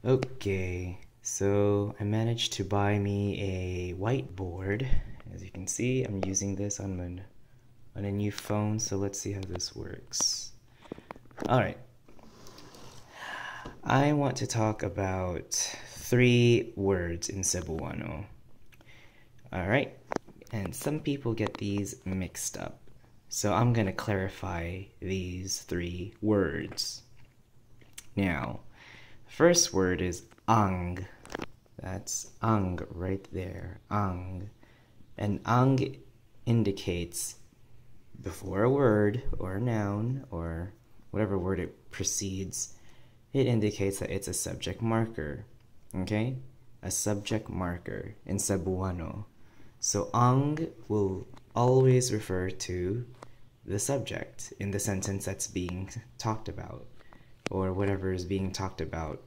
Okay, so I managed to buy me a whiteboard. As you can see, I'm using this on a new phone, so let's see how this works. Alright, I want to talk about 3 words in Cebuano. Alright, and some people get these mixed up. So I'm gonna clarify these 3 words. Now, first word is ang. That's ang right there. Ang. And ang indicates before a word or a noun or whatever word it precedes, it indicates that it's a subject marker. Okay? A subject marker in Cebuano. So ang will always refer to the subject in the sentence that's being talked about, or whatever is being talked about.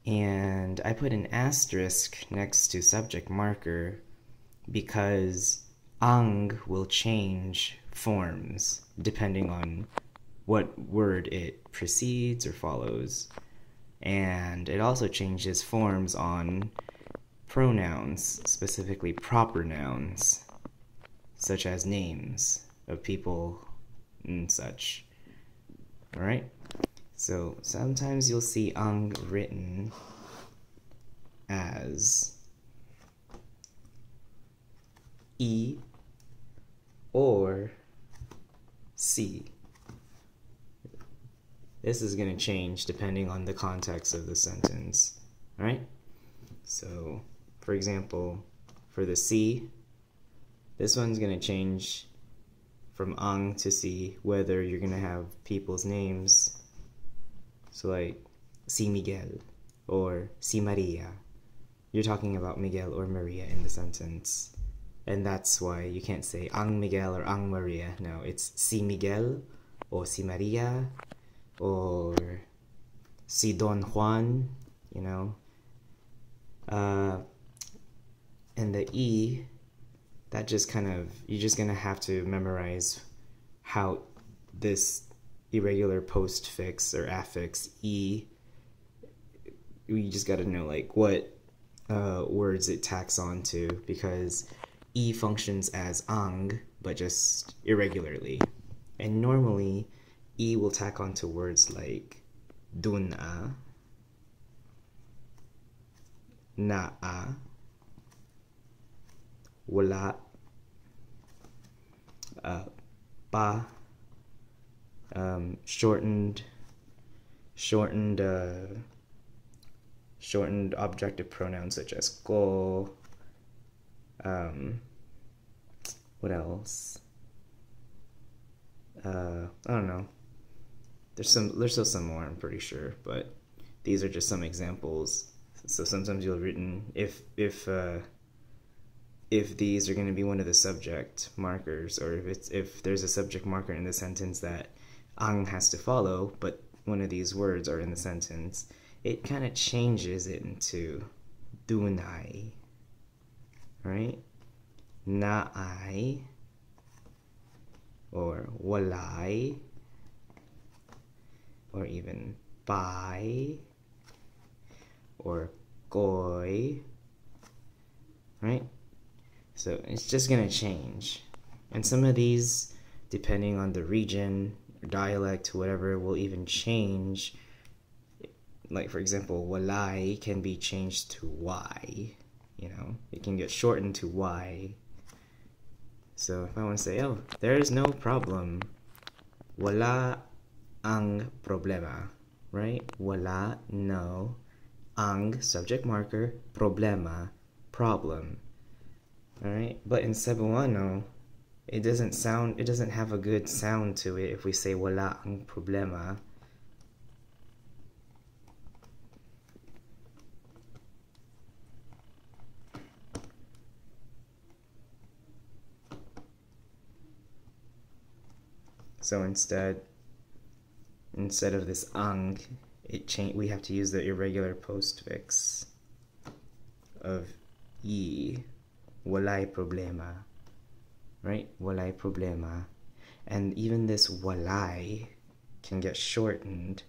And I put an asterisk next to subject marker because ang will change forms depending on what word it precedes or follows. And it also changes forms on pronouns, specifically proper nouns, such as names of people and such. Alright? So sometimes you'll see ang written as E or C. This is going to change depending on the context of the sentence. Alright? So, for example, for the C, this one's going to change from ang to C, whether you're going to have people's names. So like, si Miguel or si Maria. You're talking about Miguel or Maria in the sentence. And that's why you can't say ang Miguel or ang Maria. No, it's si Miguel or si Maria or si Don Juan, you know. And the E, that just kind of, you're just gonna have to memorize how this irregular postfix or affix E, you just gotta know like what words it tacks onto, because E functions as ang but just irregularly, and normally E will tack onto words like duna, naa, wala, pa, shortened objective pronouns such as ko. What else? I don't know. There's still some more, I'm pretty sure, but these are just some examples. So sometimes you'll written if these are going to be one of the subject markers, or if there's a subject marker in the sentence that ang has to follow, but one of these words are in the sentence, it kind of changes it into dunay, right? Naay or walay, or even pai or koy, right? So it's just gonna change. And some of these, depending on the region, or dialect, whatever, will even change. Like for example, walay can be changed to y, you know, it can get shortened to y. So if I want to say, oh, there's no problem, wala ang problema, right? Wala, no, ang, subject marker, problema, problem. Alright, but in Cebuano, it doesn't have a good sound to it if we say wala ang problema. So instead of this ang, we have to use the irregular postfix of e, walay problema, right? Walay problema. And even this walay can get shortened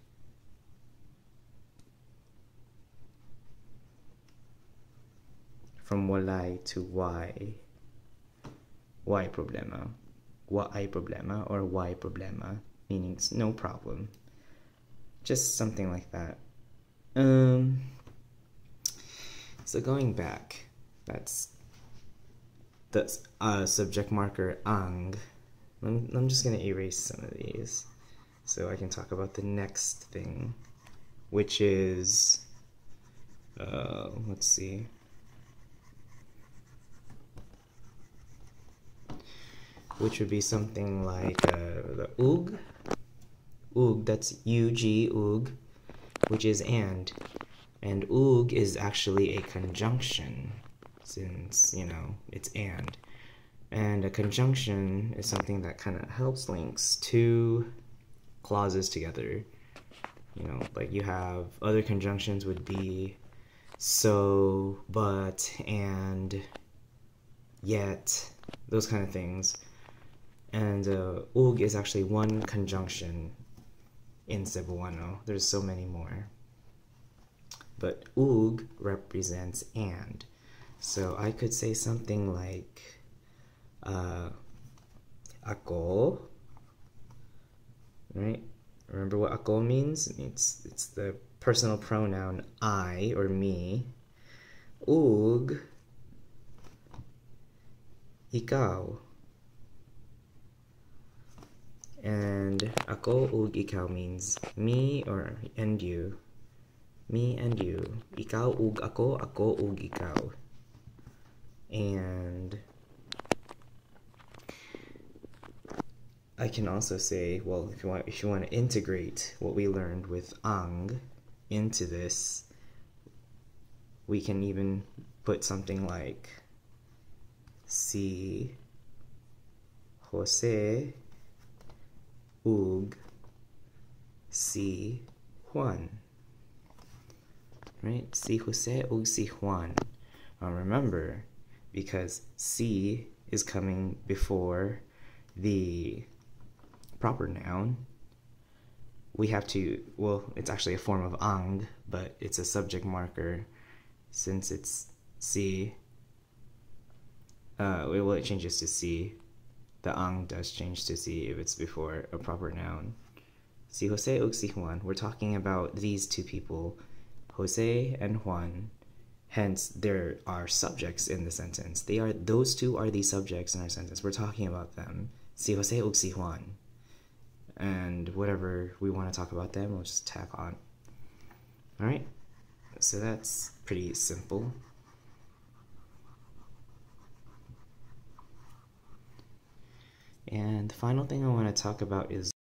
from walay to why. Why problema? Wa ay problema or why problema, meaning it's no problem. Just something like that. So going back, that's the subject marker ang. I'm just gonna erase some of these so I can talk about the next thing, which is let's see. Which would be something like the ug. Ug, that's ug, ug, which is and. And ug is actually a conjunction, since, you know, it's and. And a conjunction is something that kind of helps links two clauses together. You know, like you have other conjunctions would be so, but, and, yet, those kind of things. And ug is actually one conjunction in Cebuano. There's so many more. But ug represents and. So I could say something like ako, right? Remember what ako means? It's the personal pronoun I or me. Ug, ikaw. And ako ug ikaw means me or and you. Me and you. Ikaw ug ako, ako ug ikaw. And I can also say, well, if you want to integrate what we learned with ang into this, we can even put something like si Jose ug si Juan. Right? Si Jose ug si Juan. Remember, because si is coming before the proper noun, we have to, well, it's actually a form of ang, but it's a subject marker. Since it's si, it changes to si. The ang does change to si if it's before a proper noun. Si Jose ug si Juan. We're talking about these two people, Jose and Juan. Hence, there are subjects in the sentence. Those two are the subjects in our sentence. We're talking about them. Si Jose ug si Juan. And whatever we want to talk about them, we'll just tack on. Alright, so that's pretty simple. And the final thing I want to talk about is